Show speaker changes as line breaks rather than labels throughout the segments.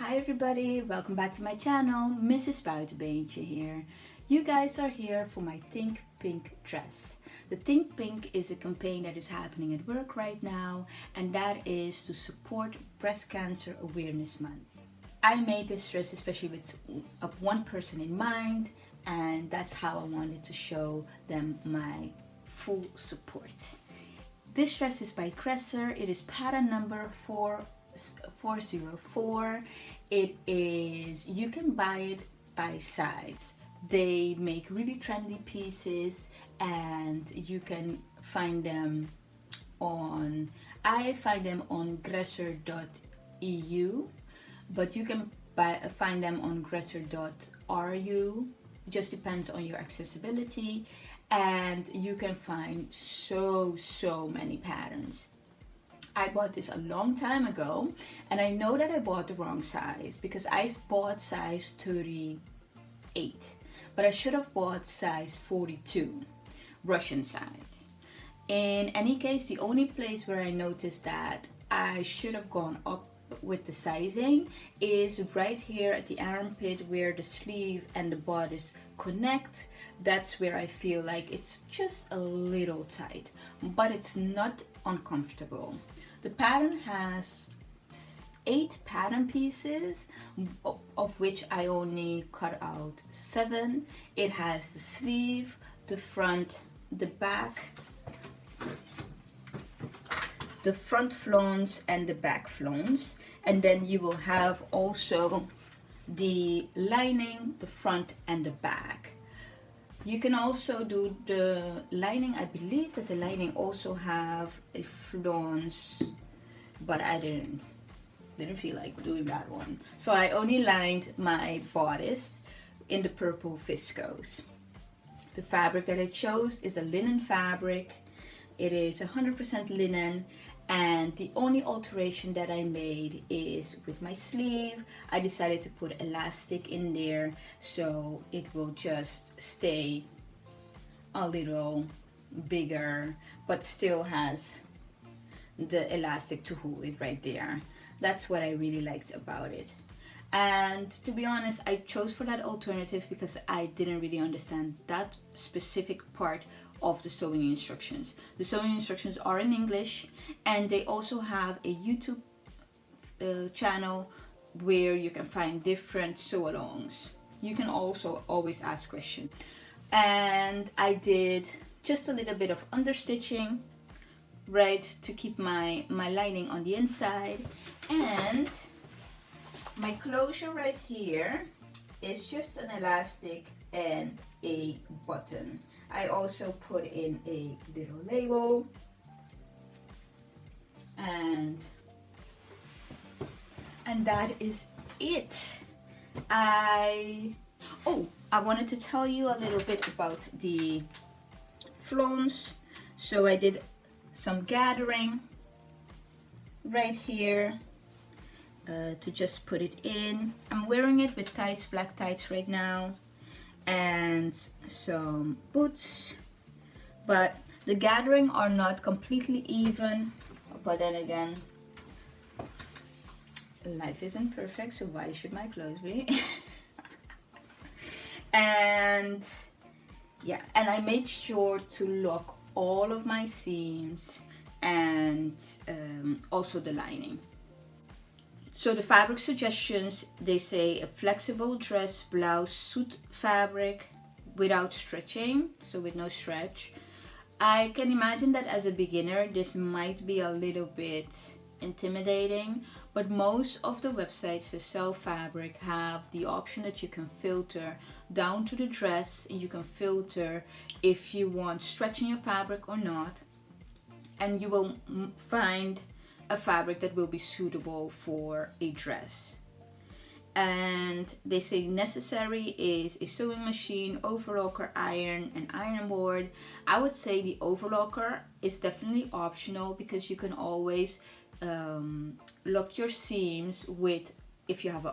Hi everybody, welcome back to my channel. Mrs. Buitenbeentje here. You guys are here for my Think Pink dress. The Think Pink is a campaign that is happening at work right now, and that is to support Breast Cancer Awareness Month. I made this dress especially with one person in mind, and that's how I wanted to show them my full support. This dress is by Grasser. It is pattern number 404. It is, you can buy it by size. They make really trendy pieces and you can find them on, I find them on grasser.eu, but you can find them on grasser.ru. It just depends on your accessibility, and you can find so many patterns. I bought this a long time ago, and I know that I bought the wrong size because I bought size 38, but I should have bought size 42, Russian size. In any case, the only place where I noticed that I should have gone up with the sizing is right here at the armpit where the sleeve and the bodice connect. That's where I feel like it's just a little tight, but it's not uncomfortable. The pattern has 8 pattern pieces, of which I only cut out 7. It has the sleeve, the front, the back, the front flowns and the back flowns, and then you will have also the lining, the front and the back. You can also do the lining. I believe that the lining also have a flounce, but I didn't feel like doing that one. So I only lined my bodice in the purple viscose. The fabric that I chose is a linen fabric. It is 100% linen, and the only alteration that I made is with my sleeve. I decided to put elastic in there so it will just stay a little bigger, but still has the elastic to hold it right there. That's what I really liked about it. And to be honest, I chose for that alternative because I didn't really understand that specific part of the sewing instructions. The sewing instructions are in English, and they also have a YouTube channel where you can find different sew-alongs. You can also always ask questions. And I did just a little bit of understitching, right, to keep my lining on the inside. And my closure right here is just an elastic and a button. I also put in a little label, and that is it. I wanted to tell you a little bit about the flounce. So I did some gathering right here to just put it in. I'm wearing it with tights, black tights right now, and some boots, but the gathering are not completely even. But then again, life isn't perfect, so why should my clothes be? And yeah, and I made sure to lock all of my seams and also the lining. So the fabric suggestions, they say a flexible dress blouse suit fabric without stretching, so with no stretch. I can imagine that as a beginner this might be a little bit intimidating, but most of the websites that sell fabric have the option that you can filter down to the dress, and you can filter if you want stretch in your fabric or not, and you will find a fabric that will be suitable for a dress. And they say necessary is a sewing machine, overlocker, iron, and iron board. I would say the overlocker is definitely optional because you can always lock your seams with, if you have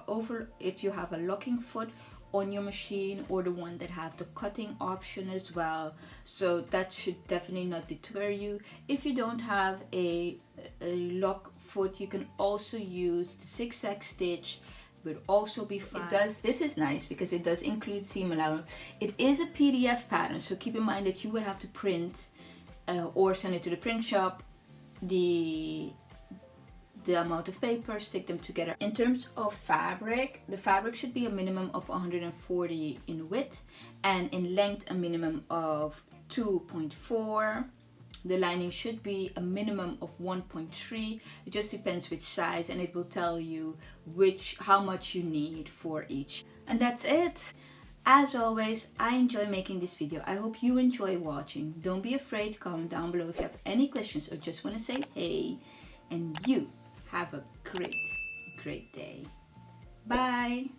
a locking foot on your machine, or the one that have the cutting option as well. So that should definitely not deter you. If you don't have a lock foot, you can also use the zigzag stitch would also be fine. This is nice because it does include seam allowance. It is a PDF pattern, so keep in mind that you would have to print or send it to the print shop the amount of paper, stick them together. In terms of fabric, the fabric should be a minimum of 140 in width and in length a minimum of 2.4. The lining should be a minimum of 1.3. It just depends which size, and it will tell you how much you need for each. And that's it. As always, I enjoy making this video. I hope you enjoy watching. Don't be afraid to comment down below if you have any questions or just want to say hey. And you have a great day. Bye.